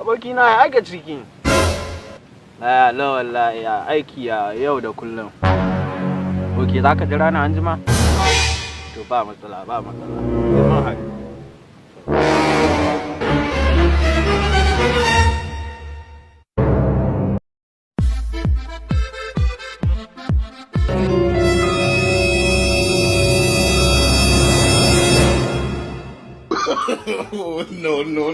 Abokina ya ake ciki. La wallahi ya aiki ya yau da kullum. Oke za ka jira na anjima? To ba matsala. Sai mun haɗu. No. No.